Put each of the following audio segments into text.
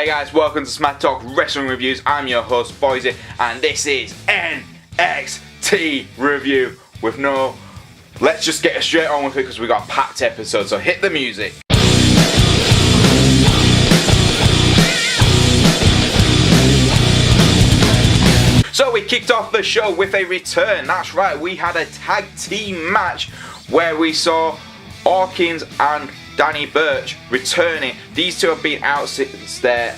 Hey guys, welcome to Smack Talk Wrestling Reviews. I'm your host, Boise, and this is NXT Review with no... Let's just get straight on with it because we got a packed episode, so hit the music. So we kicked off the show with a return. That's right, we had a tag team match where we saw Hawkins and Birch returning. These two have been out since their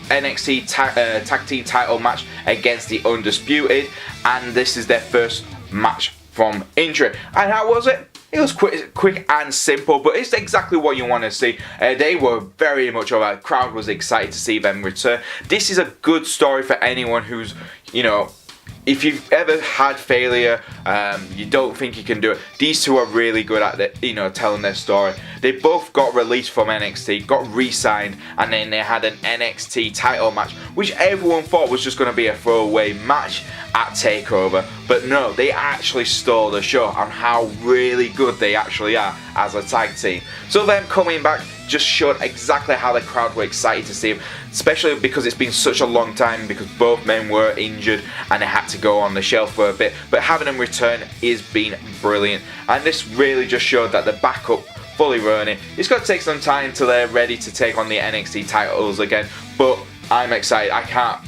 NXT tag team title match against the Undisputed, and this is their first match from injury. And how was it? It was quick and simple, but it's exactly what you want to see. They were very much alright. The crowd was excited to see them return. This is a good story for anyone who's, if you've ever had failure, you don't think you can do it. These two are really good at telling their story. They both got released from NXT, got re-signed, and then they had an NXT title match, which everyone thought was just going to be a throwaway match at TakeOver. But no, they actually stole the show on how really good they actually are as a tag team. So them coming back just showed exactly how the crowd were excited to see them, especially because it's been such a long time because both men were injured and they had to go on the shelf for a bit, but having them return has been brilliant, and this really just showed that the backup fully running. It's going to take some time till they're ready to take on the NXT titles again, but I'm excited.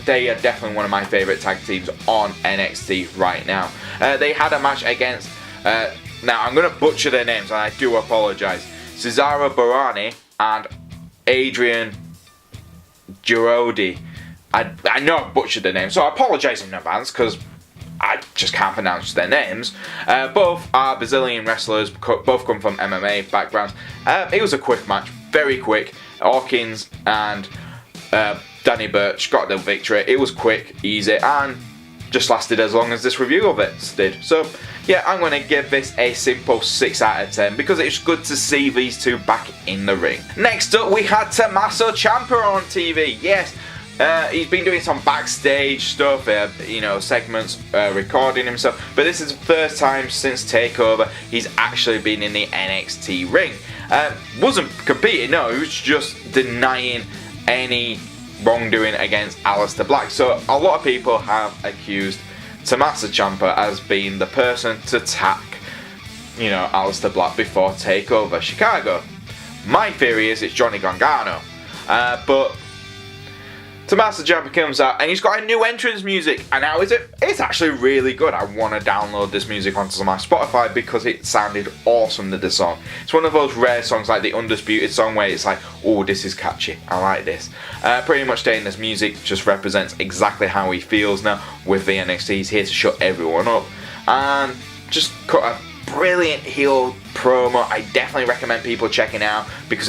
They are definitely one of my favourite tag teams on NXT right now. They had a match against, now I'm going to butcher their names and I do apologise, Cezar Bononi and Adrian Jaoude. I know I butchered their names, so I apologise in advance because I just can't pronounce their names. Both are Brazilian wrestlers, both come from MMA backgrounds. It was a quick match, very quick. Hawkins and Birch got the victory. It was quick, easy, and just lasted as long as this review of it did. So yeah, I'm going to give this a simple 6 out of 10 because it's good to see these two back in the ring. Next up, we had Tommaso Ciampa on TV. Yes, he's been doing some backstage stuff, segments, recording himself, but this is the first time since TakeOver he's actually been in the NXT ring. Wasn't competing, no, he was just denying any wrongdoing against Aleister Black. So a lot of people have accused Tommaso Ciampa as being the person to attack, Aleister Black before TakeOver Chicago. My theory is it's Johnny Gargano, but Tommaso Ciampa comes out and he's got a new entrance music, and how is it? It's actually really good. I want to download this music onto my Spotify because it sounded awesome to the song. It's one of those rare songs like the Undisputed song where it's like, oh, this is catchy, I like this. Pretty much saying this music just represents exactly how he feels now with the NXT. He's here to shut everyone up and just cut a brilliant heel promo. I definitely recommend people checking out because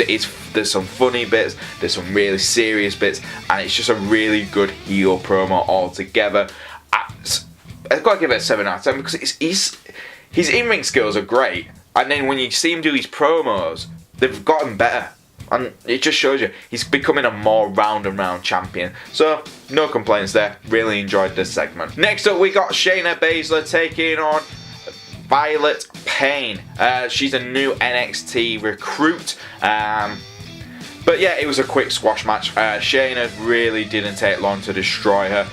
there's some funny bits, there's some really serious bits, and it's just a really good heel promo altogether. I've got to give it a 7 out of 10 because his in-ring skills are great, and then when you see him do these promos, they've gotten better, and it just shows you he's becoming a more round and round champion. So no complaints there, really enjoyed this segment. Next up, we got Shayna Baszler taking on Payne. She's a new NXT recruit. But yeah, it was a quick squash match. Shayna really didn't take long to destroy her.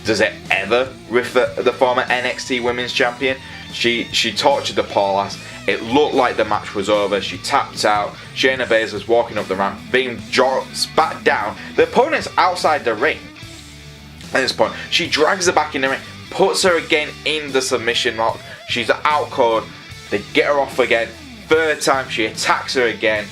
Does it ever with the former NXT Women's Champion? She tortured the poor lass. It looked like the match was over. She tapped out. Shayna Baszler's walking up the ramp, being spat down. The opponent's outside the ring at this point. She drags her back in the ring, puts her again in the submission lock. She's out cold. They get her off again. Third time, she attacks her again,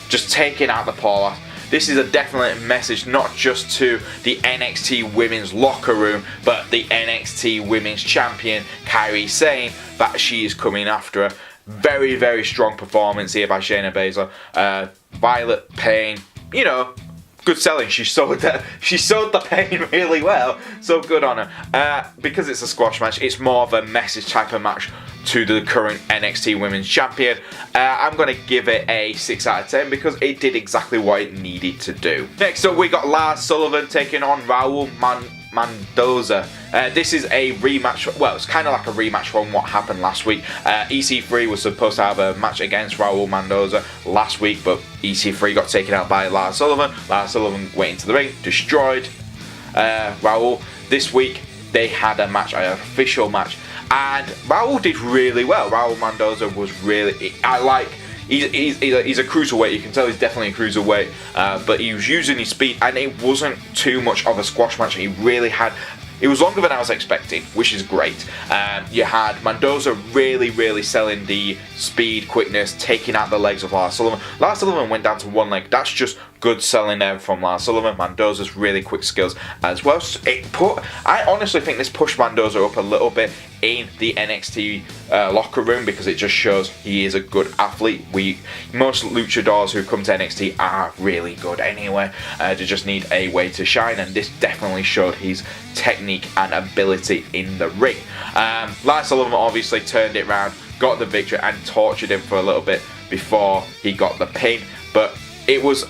just taking out the poor lass. This is a definite message not just to the NXT Women's locker room, but the NXT Women's Champion, Kairi Sane, that she is coming after her. Very, very strong performance here by Shayna Baszler. Payne, good selling. She sold the pain really well, so good on her. Because it's a squash match, it's more of a message type of match to the current NXT Women's Champion. I'm going to give it a 6 out of 10 because it did exactly what it needed to do. Next up, we got Lars Sullivan taking on Raul Mendoza. This is a rematch. Well, it's kind of like a rematch from what happened last week. EC3 was supposed to have a match against Raul Mendoza last week, but EC3 got taken out by Lars Sullivan. Lars Sullivan went into the ring, destroyed Raul. This week they had a match, an official match, and Raul did really well. Raul Mendoza was really, he's a cruiserweight. You can tell he's definitely a cruiserweight, but he was using his speed, and it wasn't too much of a squash match. He really had. It was longer than I was expecting, which is great. You had Mendoza really selling the speed, quickness, taking out the legs of Lars Sullivan. Lars Sullivan went down to one leg. That's just good selling there from Lars Sullivan. Mendoza's really quick skills as well. I honestly think this pushed Mendoza up a little bit in the NXT locker room, because it just shows he is a good athlete. Most luchadors who come to NXT are really good anyway. They just need a way to shine, and this definitely showed his technique and ability in the ring. Lars Sullivan obviously turned it around, got the victory, and tortured him for a little bit before he got the pin. But it was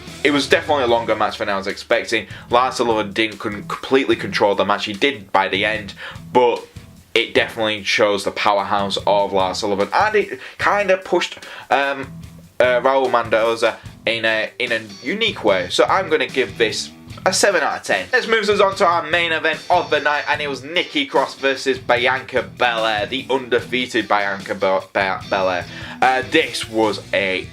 definitely a longer match than I was expecting. Lars Sullivan didn't completely control the match. He did by the end, but it definitely shows the powerhouse of Lars Sullivan, and it kind of pushed Raul Mendoza in a unique way. So I'm going to give this a 7 out of 10. This moves us on to our main event of the night, and it was Nikki Cross versus Bianca Belair, the undefeated Bianca Belair. This was a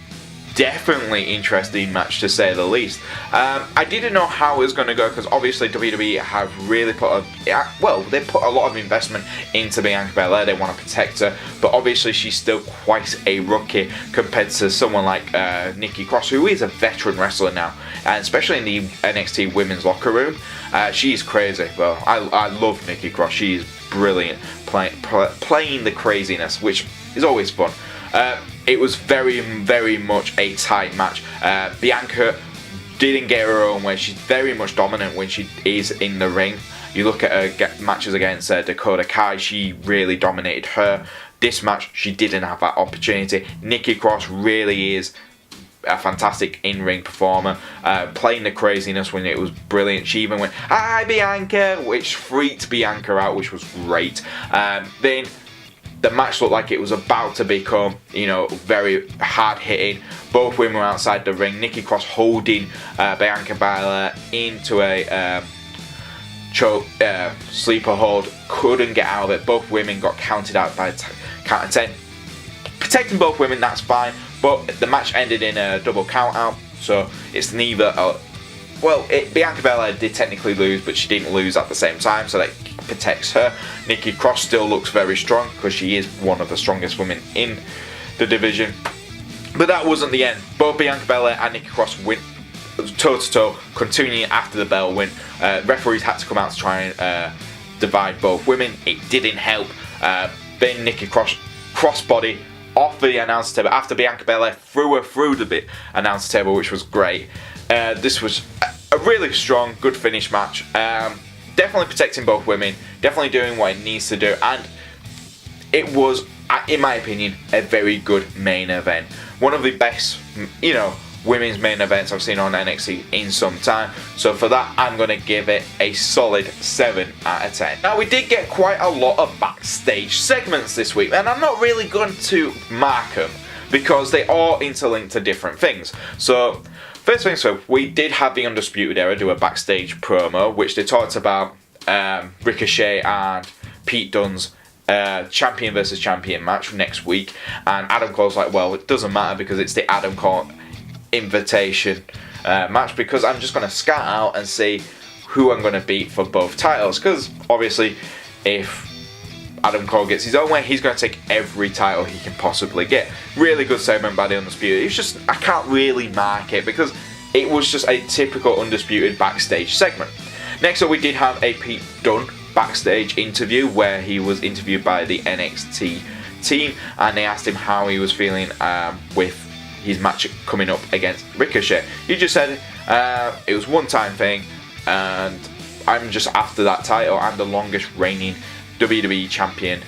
definitely interesting match, to say the least. I didn't know how it was going to go, because obviously WWE have really put they put a lot of investment into Bianca Belair. They want to protect her, but obviously she's still quite a rookie compared to someone like Nikki Cross, who is a veteran wrestler now, and especially in the NXT women's locker room. She's crazy. Well, I love Nikki Cross. She is brilliant playing the craziness, which is always fun. It was very much a tight match. Bianca didn't get her own way. She's very much dominant when she is in the ring. You look at her matches against Dakota Kai, she really dominated her. This match, she didn't have that opportunity. Nikki Cross really is a fantastic in-ring performer, playing the craziness when it was brilliant. She even went, "Hi Bianca," which freaked Bianca out, which was great. Then the match looked like it was about to become, very hard hitting. Both women were outside the ring. Nikki Cross holding Bianca Belair into a sleeper hold. Couldn't get out of it. Both women got counted out by count of 10. Protecting both women, that's fine. But the match ended in a double count out. So it's neither. Bianca Belair did technically lose, but she didn't lose at the same time. So that protects her. Nikki Cross still looks very strong, because she is one of the strongest women in the division. But that wasn't the end. Both Bianca Belair and Nikki Cross win toe to toe, continuing after the bell win. Referees had to come out to try and divide both women. It didn't help. Then Nikki Cross crossbody off the announce table after Bianca Belair threw her through the announce table, which was great. This was a really strong, good finish match. Definitely protecting both women, definitely doing what it needs to do, and it was, in my opinion, a very good main event. One of the best, women's main events I've seen on NXT in some time. So for that, I'm going to give it a solid 7 out of 10. Now, we did get quite a lot of backstage segments this week, and I'm not really going to mark them, because they are interlinked to different things. So first things first, we did have the Undisputed Era do a backstage promo, which they talked about Ricochet and Pete Dunne's champion versus champion match next week. And Adam Cole's like, well, it doesn't matter, because it's the Adam Cole invitation match, because I'm just going to scout out and see who I'm going to beat for both titles. Because obviously, if Adam Cole gets his own way, he's going to take every title he can possibly get. Really good segment by the Undisputed. It's just, I can't really mark it, because it was just a typical Undisputed backstage segment. Next up, we did have a Pete Dunne backstage interview, where he was interviewed by the NXT team, and they asked him how he was feeling with his match coming up against Ricochet. He just said it was one-time thing, and I'm just after that title. I'm the longest reigning WWE champion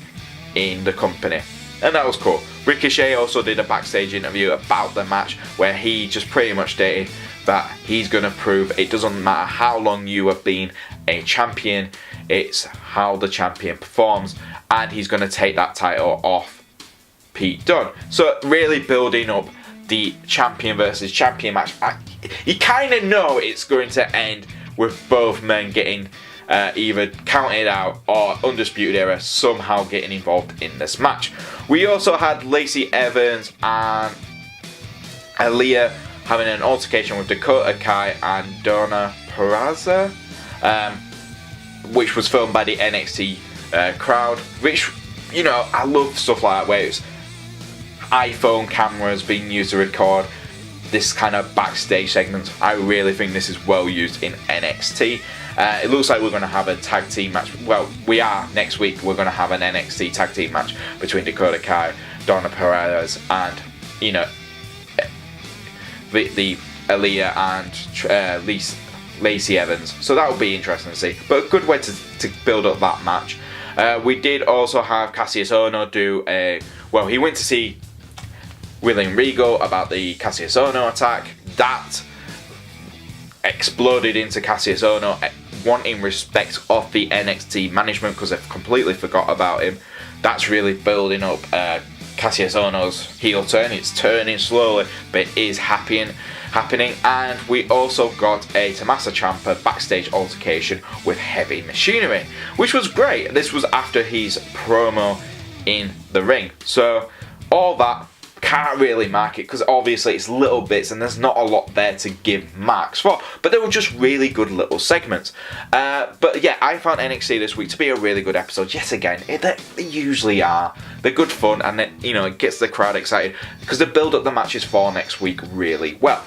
in the company. and that was cool. Ricochet also did a backstage interview about the match where he just pretty much stated that he's going to prove it doesn't matter how long you have been a champion, it's how the champion performs, and he's going to take that title off Pete Dunne. So really building up the champion versus champion match. You kind of know it's going to end with both men getting either counted out or Undisputed Era somehow getting involved in this match. We also had Lacey Evans and Aaliyah having an altercation with Dakota Kai and Donna Purrazzo, which was filmed by the NXT crowd, which, you know, I love stuff like that where it's iPhone cameras being used to record this kind of backstage segments. I really think this is well used in NXT. It looks like we're going to have a tag team match. Well, we are next week. We're going to have an NXT tag team match between Dakota Kai, Donna Purrazzo, and, you know, the Aaliyah and Lacey Evans. So that will be interesting to see. But a good way to build up that match. We did also have Cassius Ohno do a... Well, he went to see William Regal about the Cassius Ohno attack. That exploded into Cassius Ohno wanting respect of the NXT management because they've completely forgot about him. That's really building up Cassius Ohno's heel turn. It's turning slowly, but it is happening. And we also got a Tommaso Ciampa backstage altercation with Heavy Machinery, which was great. This was after his promo in the ring. So all that, can't really mark it because obviously it's little bits and there's not a lot there to give marks for, but they were just really good little segments. But yeah, I found NXT this week to be a really good episode. Yet again, they usually are. They're good fun, and it gets the crowd excited because they build up the matches for next week really well.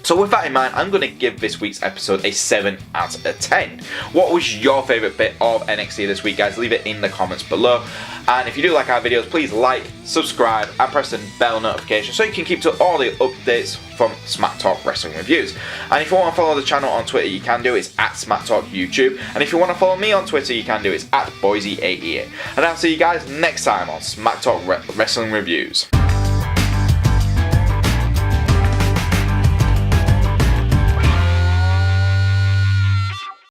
So with that in mind, I'm going to give this week's episode a 7 out of 10. What was your favourite bit of NXT this week, guys? Leave it in the comments below. And if you do like our videos, please like, subscribe, and press the bell notification so you can keep to all the updates from Smack Talk Wrestling Reviews. And if you want to follow the channel on Twitter, you can do it. It's at Smack Talk YouTube. And if you want to follow me on Twitter, you can do it. It's at Boise88. And I'll see you guys next time on Smack Talk Wrestling Reviews.